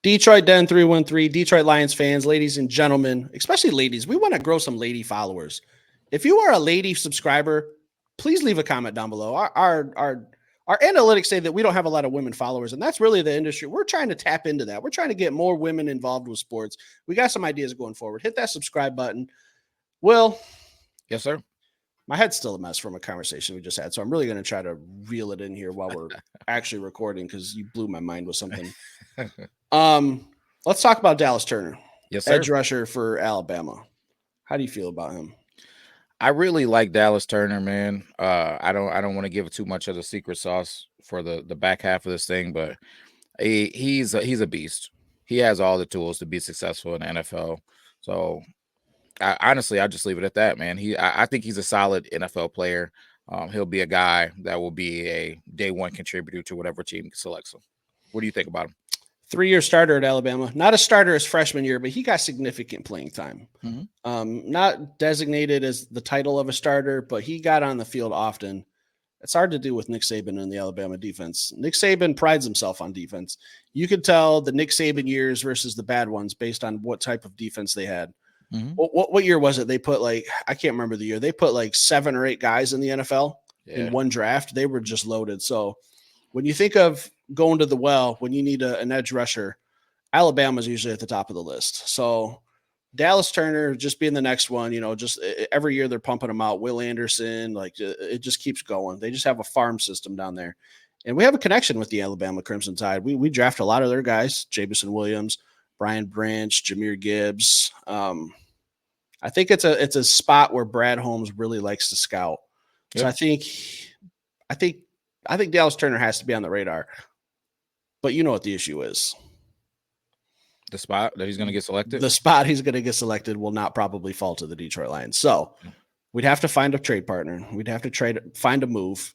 Detroit Den 313, Detroit Lions fans, ladies and gentlemen, especially ladies, we want to grow some lady followers. If you are a lady subscriber, please leave a comment down below. Our analytics say that we don't have a lot of women followers, and that's really the industry. We're trying to tap into that. We're trying to get more women involved with sports. We got some ideas going forward. Hit that subscribe button. Will. Yes, sir. My head's still a mess from a conversation we just had, so I'm really going to try to reel it in here while we're actually recording because you blew my mind with something. Let's talk about Dallas Turner. Yes, sir. Edge rusher for Alabama. How do you feel about him? I really like Dallas Turner, man. I don't want to give too much of the secret sauce for the back half of this thing, but he's a beast. He has all the tools to be successful in the NFL. So honestly, I'll just leave it at that, man. I think he's a solid NFL player. He'll be a guy that will be a day one contributor to whatever team selects him. What do you think about him? 3-year starter at Alabama. Not a starter his freshman year, but he got significant playing time. Not designated as the title of a starter, but he got on the field often. It's hard to do with Nick Saban and the Alabama defense. Nick Saban prides himself on defense. You could tell the Nick Saban years versus the bad ones based on what type of defense they had. What year was it? They put I can't remember the year. They put 7 or 8 guys in the NFL in one draft. They were just loaded. So when you think of going to the well, when you need an edge rusher, Alabama's usually at the top of the list. So Dallas Turner just being the next one, just every year they're pumping them out. Will Anderson, it just keeps going. They just have a farm system down there. And we have a connection with the Alabama Crimson Tide. We draft a lot of their guys, Jamison Williams, Brian Branch, Jahmyr Gibbs. I think it's a spot where Brad Holmes really likes to scout. So I think Dallas Turner has to be on the radar. But you know what the issue is. The spot that he's going to get selected? The spot he's going to get selected will not probably fall to the Detroit Lions. So we'd have to find a trade partner. We'd have to find a move,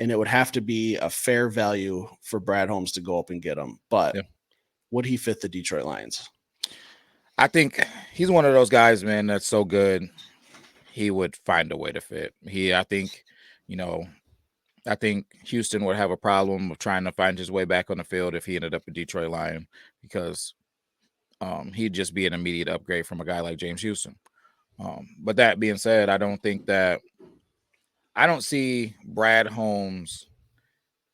and it would have to be a fair value for Brad Holmes to go up and get him. But would he fit the Detroit Lions? I think he's one of those guys, man, that's so good. He would find a way to fit. I think Houston would have a problem of trying to find his way back on the field if he ended up a Detroit Lion because he'd just be an immediate upgrade from a guy like James Houston. But that being said, I don't see Brad Holmes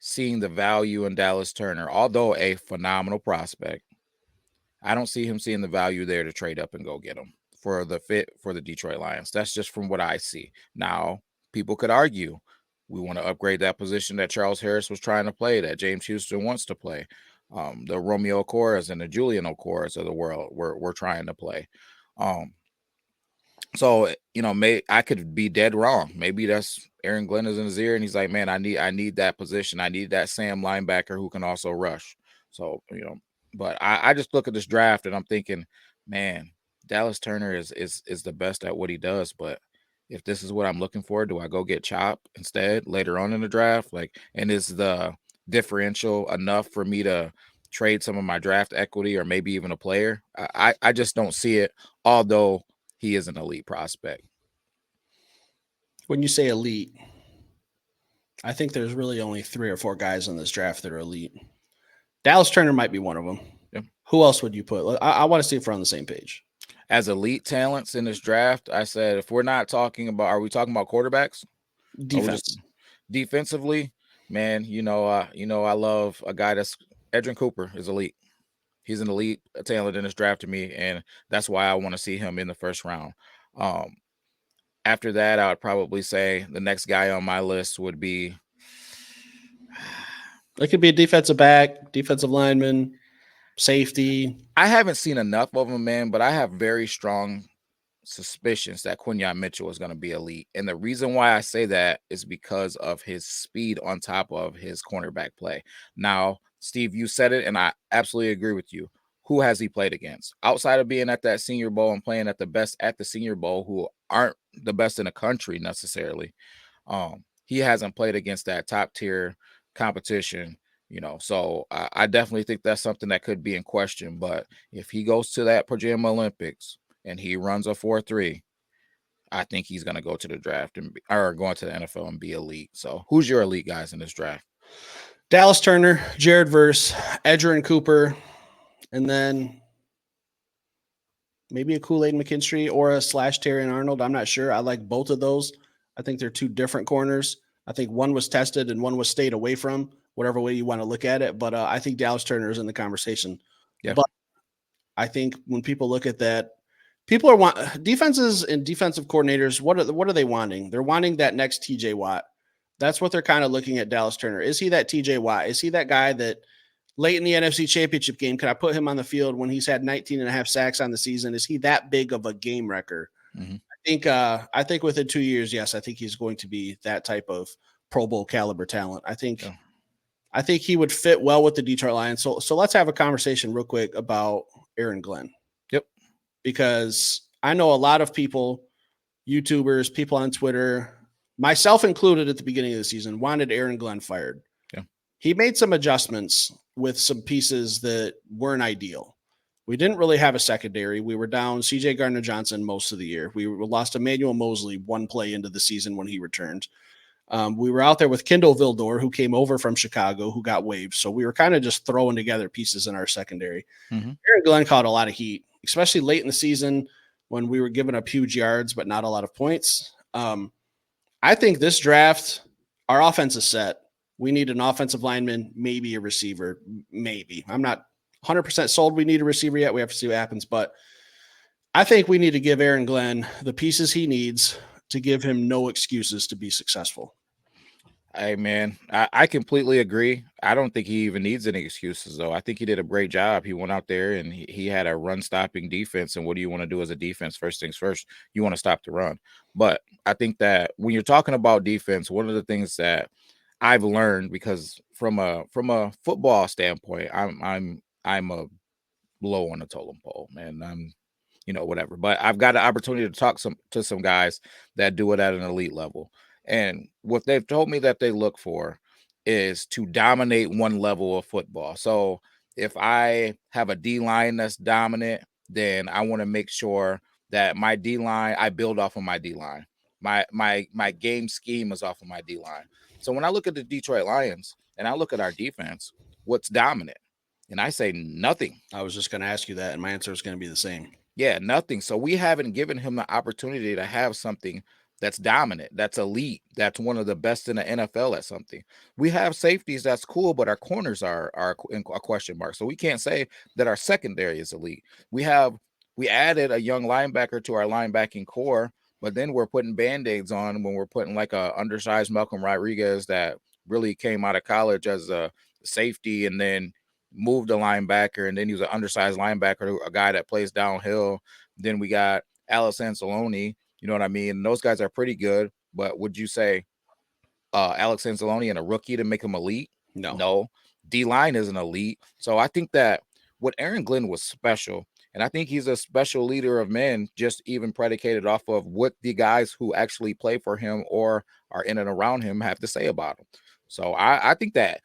seeing the value in Dallas Turner, although a phenomenal prospect. I don't see him seeing the value there to trade up and go get him for the fit for the Detroit Lions. That's just from what I see. Now, people could argue we want to upgrade that position that Charles Harris was trying to play, that James Houston wants to play. The Romeo Okoras and the Julian Okoras of the world we're trying to play. So, I could be dead wrong. Maybe that's Aaron Glenn is in his ear and he's like, man, I need that position. I need that Sam linebacker who can also rush. So, but I just look at this draft and I'm thinking, man, Dallas Turner is the best at what he does. But if this is what I'm looking for, do I go get Chop instead later on in the draft? And is the differential enough for me to trade some of my draft equity or maybe even a player? I just don't see it, although he is an elite prospect. When you say elite, I think there's really only 3 or 4 guys in this draft that are elite. Dallas Turner might be one of them. Yeah. Who else would you put? I want to see if we're on the same page. As elite talents in this draft, I said, if we're not talking about, are we talking about quarterbacks? Defensively, man, I love a guy that's Edrin Cooper is elite. He's an elite talent in this draft to me, and that's why I want to see him in the first round. After that, I would probably say the next guy on my list would be. It could be a defensive back, defensive lineman, safety. I haven't seen enough of them, man, but I have very strong suspicions that Quinyon Mitchell is going to be elite. And the reason why I say that is because of his speed on top of his cornerback play. Now, Steve, you said it, and I absolutely agree with you. Who has he played against? Outside of being at that Senior Bowl and playing at the best at the Senior Bowl, who aren't the best in the country necessarily, he hasn't played against that top-tier competition, so I definitely think that's something that could be in question. But if he goes to that Pajama Olympics and he runs a 4.3, I think he's going to go to the draft or going to the NFL and be elite. So who's your elite guys in this draft? Dallas Turner, Jared Verse, Edrin Cooper, And then maybe a Kool-Aid McKinstry or a /Terrion Arnold. I'm not sure. I like both of those. I think they're two different corners. I think one was tested and one was stayed away from, whatever way you want to look at it. But I think Dallas Turner is in the conversation. Yeah. But I think when people look at that, people are defenses and defensive coordinators. What are they wanting? They're wanting that next TJ Watt. That's what they're kind of looking at Dallas Turner. Is he that TJ Watt? Is he that guy that late in the NFC Championship game, can I put him on the field when he's had 19 and a half sacks on the season? Is he that big of a game wrecker? Mm-hmm. I think within 2 years, yes, I think he's going to be that type of Pro Bowl caliber talent. I think he would fit well with the Detroit Lions. So let's have a conversation real quick about Aaron Glenn. Yep. Because I know a lot of people, YouTubers, people on Twitter, myself included at the beginning of the season, wanted Aaron Glenn fired. Yeah. He made some adjustments with some pieces that weren't ideal. We didn't really have a secondary. We were down CJ Gardner-Johnson most of the year. We lost Emmanuel Mosley one play into the season when he returned. We were out there with Kendall Vildor, who came over from Chicago, who got waived. So we were kind of just throwing together pieces in our secondary. Mm-hmm. Aaron Glenn caught a lot of heat, especially late in the season when we were giving up huge yards, but not a lot of points. I think this draft, our offense is set. We need an offensive lineman, maybe a receiver, maybe. I'm not 100% sold we need a receiver yet. We have to see what happens. But I think we need to give Aaron Glenn the pieces he needs to give him no excuses to be successful. Hey, man, I completely agree. I don't think he even needs any excuses, though. I think he did a great job. He went out there and he had a run-stopping defense. And what do you want to do as a defense? First things first, you want to stop the run. But I think that when you're talking about defense, one of the things that I've learned, because from a football standpoint, I'm a low on the totem pole, man. I'm whatever. But I've got an opportunity to talk to some guys that do it at an elite level. And what they've told me that they look for is to dominate one level of football. So if I have a D line that's dominant, then I want to make sure that my D line, I build off of my D line. My game scheme is off of my D line. So when I look at the Detroit Lions and I look at our defense, what's dominant? And I say nothing. I was just going to ask you that, and my answer is going to be the same. Yeah, nothing. So we haven't given him the opportunity to have something that's dominant, that's elite, that's one of the best in the NFL at something. We have safeties, that's cool, but our corners are in a question mark. So we can't say that our secondary is elite. We added a young linebacker to our linebacking core, but then we're putting band-aids on when we're putting like a undersized Malcolm Rodriguez that really came out of college as a safety and then moved a linebacker, and then he was an undersized linebacker, a guy that plays downhill. Then we got Alex Anzalone, you know what I mean? And those guys are pretty good, but would you say Alex Anzalone and a rookie to make him elite? No. D-line isn't elite. So I think that what Aaron Glenn was special, and I think he's a special leader of men, just even predicated off of what the guys who actually play for him or are in and around him have to say about him. So I think that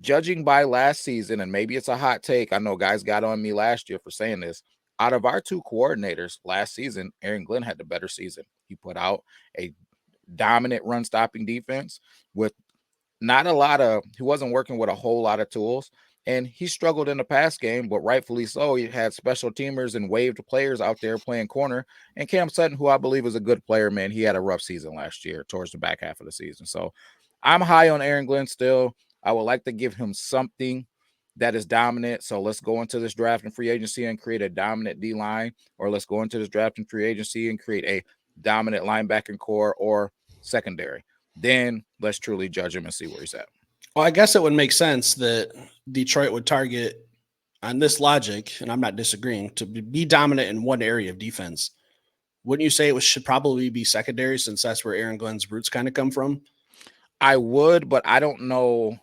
judging by last season, and maybe it's a hot take, I know guys got on me last year for saying this, out of our two coordinators last season, Aaron Glenn had the better season. He put out a dominant run stopping defense with he wasn't working with a whole lot of tools, and he struggled in the pass game, but rightfully so. He had special teamers and waived players out there playing corner, and Cam Sutton, who I believe is a good player, man, he had a rough season last year towards the back half of the season. So I'm high on Aaron Glenn still. I would like to give him something that is dominant. So let's go into this draft and free agency and create a dominant D line, or let's go into this draft and free agency and create a dominant linebacking core or secondary. Then let's truly judge him and see where he's at. Well, I guess it would make sense that Detroit would target on this logic, and I'm not disagreeing, to be dominant in one area of defense. Wouldn't you say should probably be secondary, since that's where Aaron Glenn's roots kind of come from? I would, but I don't know.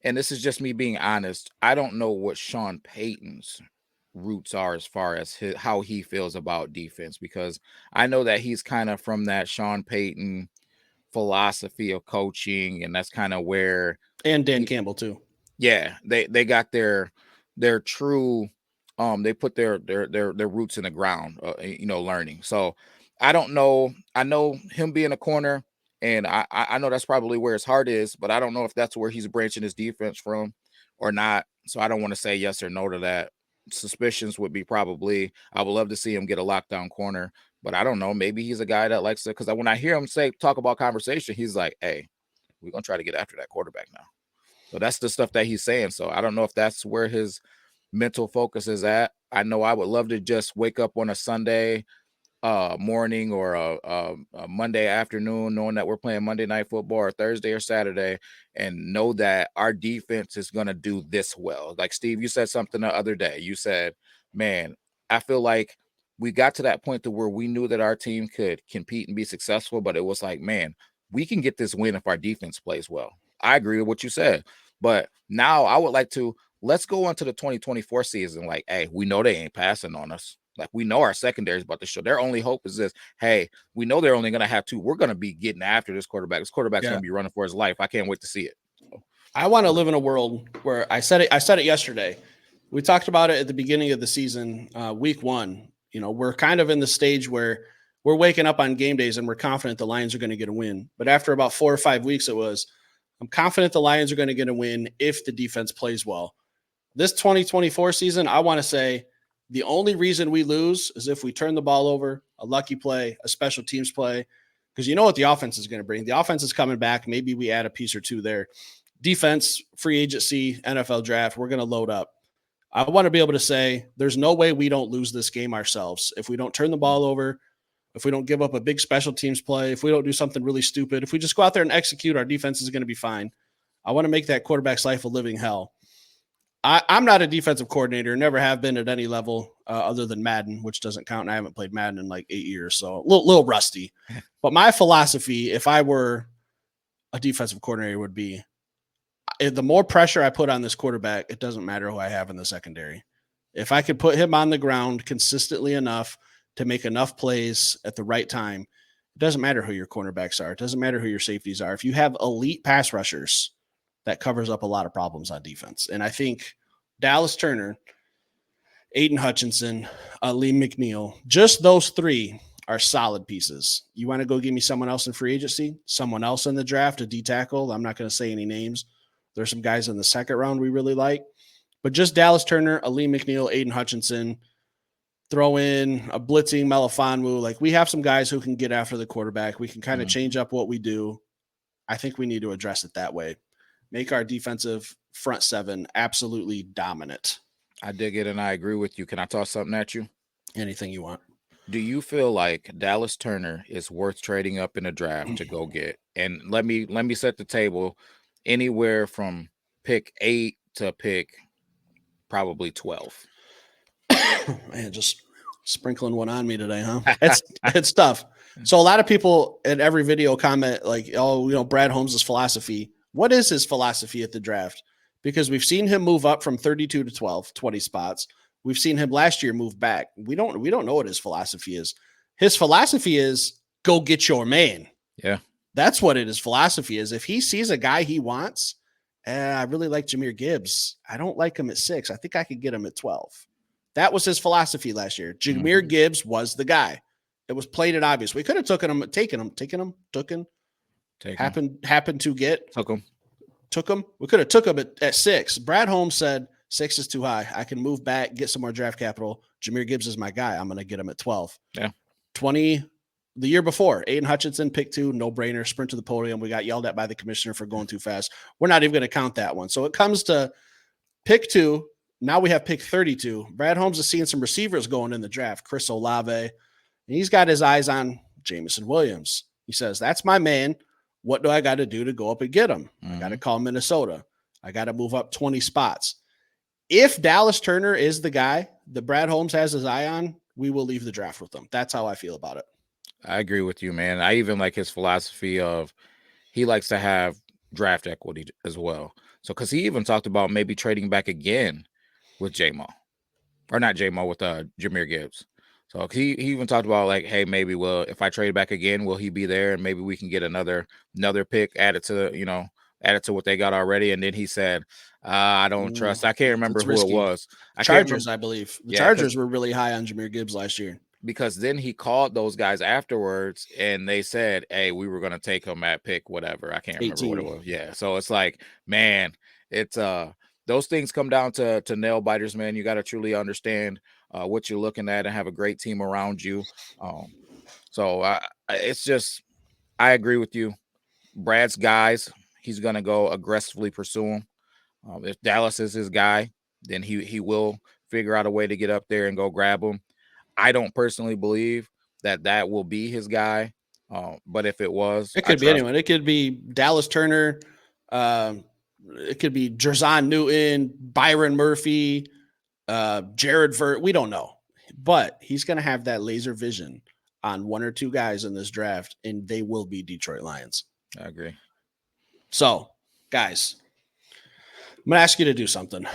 And this is just me being honest. I don't know what Sean Payton's roots are as far as how he feels about defense, because I know that he's kind of from that Sean Payton philosophy of coaching, and that's kind of where, and Dan Campbell too. Yeah, they got their true they put their roots in the ground, learning. So I don't know. I know him being a corner, and I know that's probably where his heart is, but I don't know if that's where he's branching his defense from or not. So I don't want to say yes or no to that. Suspicions would be probably, I would love to see him get a lockdown corner, but I don't know. Maybe he's a guy that likes to, because when I hear him talk about conversation, he's like, hey, we're going to try to get after that quarterback now. So that's the stuff that he's saying. So I don't know if that's where his mental focus is at. I know I would love to just wake up on a Sunday morning or a Monday afternoon, knowing that we're playing Monday Night Football or Thursday or Saturday, and know that our defense is going to do this well. Like Steve, you said something the other day. You said, man, I feel like we got to that point to where we knew that our team could compete and be successful, but it was like, man, we can get this win if our defense plays well. I agree with what you said, but now I would like to, let's go into the 2024 season. Like, hey, we know they ain't passing on us. Like, we know our secondary is about to show. Their only hope is this. Hey, we know they're only going to have two. We're going to be getting after this quarterback. This quarterback's going to be running for his life. I can't wait to see it. So, I want to live in a world where I said it yesterday. We talked about it at the beginning of the season, week 1. You know, we're kind of in the stage where we're waking up on game days and we're confident the Lions are going to get a win. But after about 4 or 5 weeks, I'm confident the Lions are going to get a win if the defense plays well. This 2024 season, I want to say, the only reason we lose is if we turn the ball over, a lucky play, a special teams play, because you know what the offense is going to bring. The offense is coming back. Maybe we add a piece or two there. Defense, free agency, NFL draft, we're going to load up. I want to be able to say there's no way we don't lose this game ourselves. If we don't turn the ball over, if we don't give up a big special teams play, if we don't do something really stupid, if we just go out there and execute, our defense is going to be fine. I want to make that quarterback's life a living hell. I'm not a defensive coordinator, never have been at any level other than Madden, which doesn't count. And I haven't played Madden in like 8 years, so a little rusty. But my philosophy, if I were a defensive coordinator, would be the more pressure I put on this quarterback, it doesn't matter who I have in the secondary. If I could put him on the ground consistently enough to make enough plays at the right time, it doesn't matter who your cornerbacks are. It doesn't matter who your safeties are. If you have elite pass rushers, that covers up a lot of problems on defense. And I think Dallas Turner, Aiden Hutchinson, Lee McNeil, just those 3 are solid pieces. You want to go give me someone else in free agency, someone else in the draft, a D tackle? I'm not going to say any names. There's some guys in the second round we really like. But just Dallas Turner, Lee McNeil, Aiden Hutchinson, throw in a blitzing Melifonwu. Like, we have some guys who can get after the quarterback. We can kind of change up what we do. I think we need to address it that way. Make our defensive front 7 absolutely dominant. I dig it, and I agree with you. Can I toss something at you? Anything you want. Do you feel like Dallas Turner is worth trading up in a draft to go get? And let me set the table anywhere from pick 8 to pick probably 12. Man, just sprinkling one on me today, huh? It's tough. So a lot of people in every video comment like, oh, you know, Brad Holmes' philosophy. What is his philosophy at the draft? Because we've seen him move up from 32 to 12, 20 spots. We've seen him last year move back. We don't know what his philosophy is. His philosophy is go get your man. Yeah. That's what his philosophy is. If he sees a guy he wants, I really like Jahmyr Gibbs. I don't like him at 6. I think I could get him at 12. That was his philosophy last year. Jahmyr Gibbs was the guy. It was plain and obvious. We could have taken him. Happened to get. Took him. We could have took him at 6. Brad Holmes said 6 is too high. I can move back, get some more draft capital. Jahmyr Gibbs is my guy. I'm going to get him at 12. Yeah. 20, the year before, Aiden Hutchinson, pick 2, no brainer, sprint to the podium. We got yelled at by the commissioner for going too fast. We're not even going to count that one. So it comes to pick 2. Now we have pick 32. Brad Holmes is seeing some receivers going in the draft. Chris Olave. And he's got his eyes on Jameson Williams. He says, that's my man. What do I got to do to go up and get him? I got to call Minnesota. I got to move up 20 spots. If Dallas Turner is the guy that Brad Holmes has his eye on, we will leave the draft with him. That's how I feel about it. I agree with you, man. I even like his philosophy of he likes to have draft equity as well. So, because he even talked about maybe trading back again with J-Mo. Or not J-Mo, with Jahmyr Gibbs. So he even talked about like, hey, maybe if I trade back again, will he be there? And maybe we can get another pick added to what they got already. And then he said, I don't trust. I can't remember who it was. Chargers, I believe. The Chargers were really high on Jahmyr Gibbs last year. Because then he called those guys afterwards and they said, hey, we were going to take him at pick whatever. I can't remember 18. what it was. Yeah. So it's like, man, it's those things come down to nail biters, man. You got to truly understand what you're looking at and have a great team around you. So it's just, I agree with you. Brad's guys, he's going to go aggressively pursue him. If Dallas is his guy, then he will figure out a way to get up there and go grab him. I don't personally believe that will be his guy. But if it was, it could be anyone. It could be Dallas Turner. It could be Jerzon Newton, Byron Murphy, Jared Vert. We don't know, but he's going to have that laser vision on one or two guys in this draft, and they will be Detroit Lions. I agree. So, guys, I'm going to ask you to do something.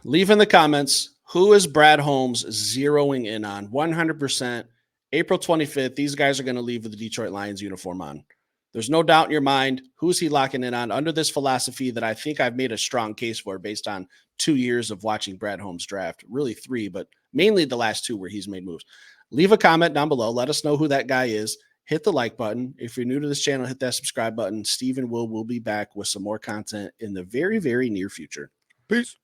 Leave in the comments, who is Brad Holmes zeroing in on 100%? April 25th, these guys are going to leave with the Detroit Lions uniform on. There's no doubt in your mind. Who's he locking in on under this philosophy that I think I've made a strong case for based on 2 years of watching Brad Holmes draft? Really 3, but mainly the last 2 where he's made moves. Leave a comment down below. Let us know who that guy is. Hit the like button. If you're new to this channel, hit that subscribe button. Steve and Will be back with some more content in the very, very near future. Peace.